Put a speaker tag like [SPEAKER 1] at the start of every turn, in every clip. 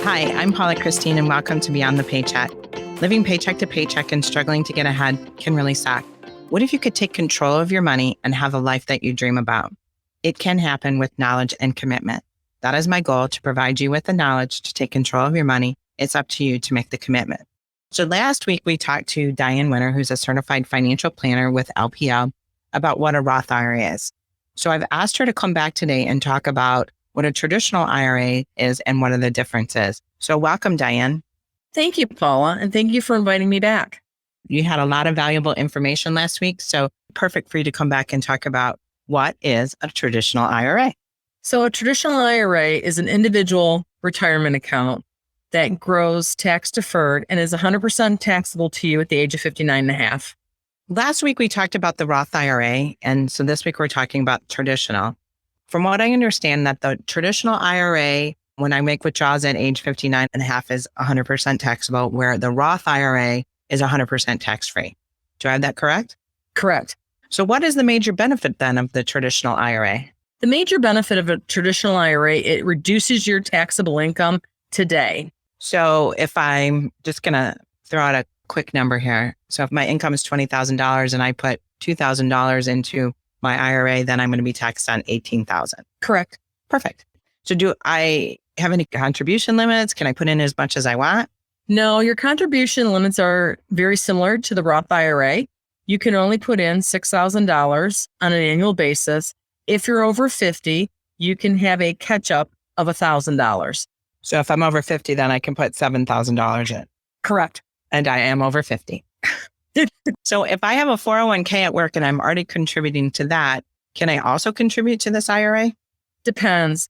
[SPEAKER 1] Hi, I'm Paula Christine, and welcome to Beyond the Paycheck. Living paycheck to paycheck and struggling to get ahead can really suck. What if you could take control of your money and have the life that you dream about? It can happen with knowledge and commitment. That is my goal, to provide you with the knowledge to take control of your money. It's up to you to make the commitment. So last week, we talked to Diane Winner, who's a certified financial planner with LPL, about what a Roth IRA is. So I've asked her to come back today and talk about what a traditional IRA is and what are the differences. So welcome, Diane.
[SPEAKER 2] Thank you, Paula, and thank you for inviting me back.
[SPEAKER 1] You had a lot of valuable information last week, so perfect for you to come back and talk about what is a traditional IRA.
[SPEAKER 2] So a traditional IRA is an individual retirement account that grows tax deferred and is 100% taxable to you at the age of 59 and a half.
[SPEAKER 1] Last week, we talked about the Roth IRA, and so this week we're talking about traditional. From what I understand, that the traditional IRA, when I make withdrawals at age 59 and a half, is 100% taxable, where the Roth IRA is 100% tax-free. Do I have that correct?
[SPEAKER 2] Correct.
[SPEAKER 1] So what is the major benefit then of the traditional IRA?
[SPEAKER 2] The major benefit of a traditional IRA, it reduces your taxable income today.
[SPEAKER 1] So if I'm just going to throw out a quick number here. So if my income is $20,000 and I put $2,000 into my IRA, then I'm going to be taxed on $18,000.
[SPEAKER 2] Correct.
[SPEAKER 1] Perfect. So do I have any contribution limits? Can I put in as much as I want?
[SPEAKER 2] No, your contribution limits are very similar to the Roth IRA. You can only put in $6,000 on an annual basis. If you're over 50, you can have a catch up of $1,000.
[SPEAKER 1] So if I'm over 50, then I can put $7,000 in.
[SPEAKER 2] Correct.
[SPEAKER 1] And I am over 50. So if I have a 401k at work and I'm already contributing to that, can I also contribute to this IRA?
[SPEAKER 2] Depends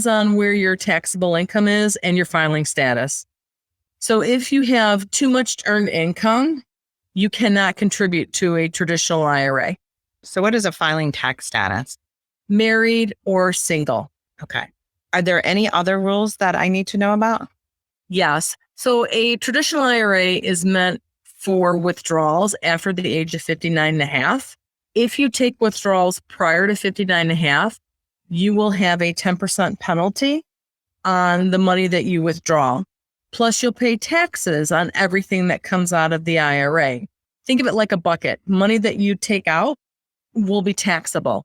[SPEAKER 2] on where your taxable income is and your filing status. So if you have too much earned income, you cannot contribute to a traditional IRA.
[SPEAKER 1] So what is a filing tax status?
[SPEAKER 2] Married or single.
[SPEAKER 1] Okay. Are there any other rules that I need to know about?
[SPEAKER 2] Yes. So a traditional IRA is meant for withdrawals after the age of 59 and a half. If you take withdrawals prior to 59 and a half, you will have a 10% penalty on the money that you withdraw. Plus, you'll pay taxes on everything that comes out of the IRA. Think of it like a bucket. Money that you take out will be taxable.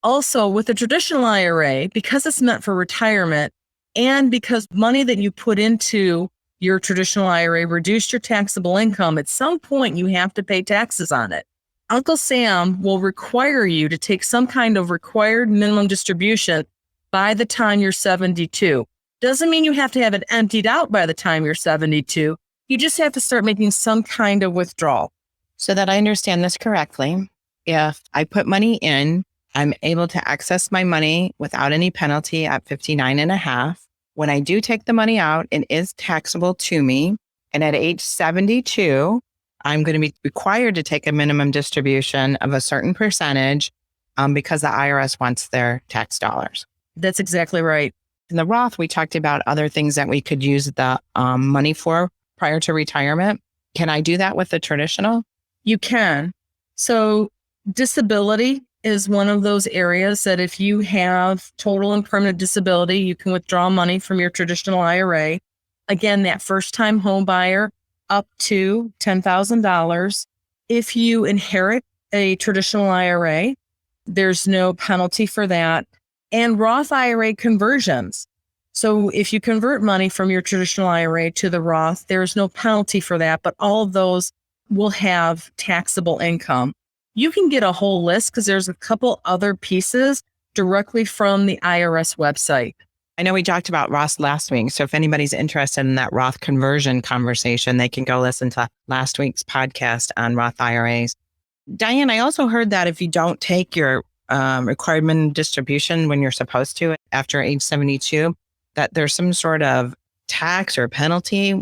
[SPEAKER 2] Also, with a traditional IRA, because it's meant for retirement and because money that you put into your traditional IRA reduced your taxable income, at some point you have to pay taxes on it. Uncle Sam will require you to take some kind of required minimum distribution by the time you're 72. Doesn't mean you have to have it emptied out by the time you're 72. You just have to start making some kind of withdrawal.
[SPEAKER 1] So that I understand this correctly, if I put money in, I'm able to access my money without any penalty at 59 and a half. When I do take the money out, it is taxable to me. And at age 72, I'm going to be required to take a minimum distribution of a certain percentage because the IRS wants their tax dollars.
[SPEAKER 2] That's exactly right.
[SPEAKER 1] In the Roth, we talked about other things that we could use the money for prior to retirement. Can I do that with the traditional?
[SPEAKER 2] You can. So disability is one of those areas that if you have total and permanent disability, you can withdraw money from your traditional IRA. Again, that first-time home buyer, up to $10,000. If you inherit a traditional IRA, there's no penalty for that. And Roth IRA conversions. So if you convert money from your traditional IRA to the Roth, there's no penalty for that, but all of those will have taxable income. You can get a whole list because there's a couple other pieces directly from the IRS website.
[SPEAKER 1] I know we talked about Roth last week. So if anybody's interested in that Roth conversion conversation, they can go listen to last week's podcast on Roth IRAs. Diane, I also heard that if you don't take your required minimum distribution when you're supposed to after age 72, that there's some sort of tax or penalty.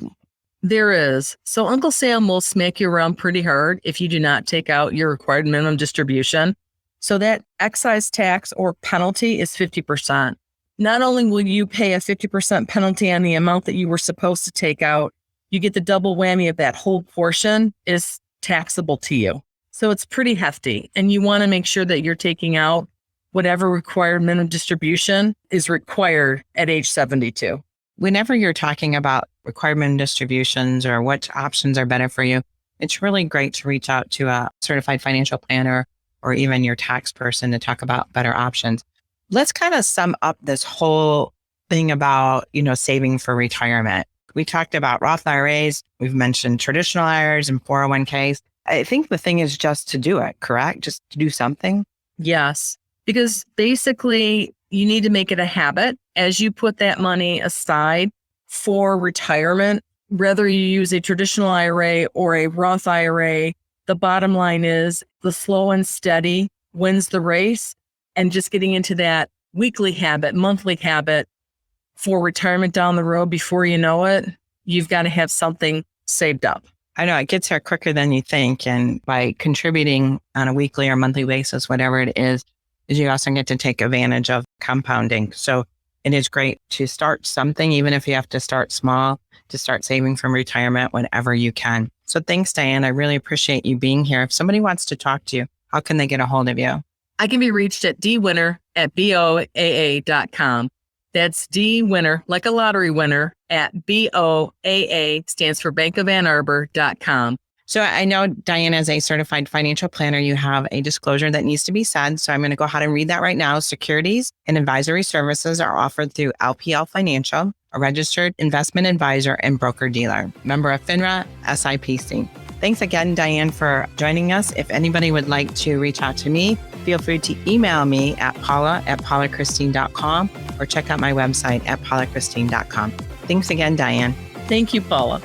[SPEAKER 2] There is. So Uncle Sam will smack you around pretty hard if you do not take out your required minimum distribution. So that excise tax or penalty is 50%. Not only will you pay a 50% penalty on the amount that you were supposed to take out, you get the double whammy of that whole portion is taxable to you. So it's pretty hefty. And you want to make sure that you're taking out whatever required minimum distribution is required at age 72.
[SPEAKER 1] whenever you're talking about requirement distributions or what options are better for you, it's really great to reach out to a certified financial planner or even your tax person to talk about better options. Let's kind of sum up this whole thing about, saving for retirement. We talked about Roth IRAs. We've mentioned traditional IRAs and 401ks. I think the thing is just to do it, correct? Just to do something.
[SPEAKER 2] Yes, because basically you need to make it a habit as you put that money aside for retirement, whether you use a traditional IRA or a Roth IRA. The bottom line is the slow and steady wins the race, and just getting into that weekly habit, monthly habit for retirement down the road. Before you know it, you've got to have something saved up.
[SPEAKER 1] I know it gets here quicker than you think. And by contributing on a weekly or monthly basis, whatever it is you also get to take advantage of compounding. So it is great to start something, even if you have to start small, to start saving from retirement whenever you can. So thanks, Diane. I really appreciate you being here. If somebody wants to talk to you, how can they get a hold of you?
[SPEAKER 2] I can be reached at dwinner@boaa.com. That's dwinner, like a lottery winner, at BOAA, stands for Bank of Ann Arbor.com.
[SPEAKER 1] So I know, Diane, as a certified financial planner, you have a disclosure that needs to be said. So I'm going to go ahead and read that right now. Securities and advisory services are offered through LPL Financial, a registered investment advisor and broker-dealer, member of FINRA, SIPC. Thanks again, Diane, for joining us. If anybody would like to reach out to me, feel free to email me at paula@paulachristine.com or check out my website at paulachristine.com. Thanks again, Diane.
[SPEAKER 2] Thank you, Paula.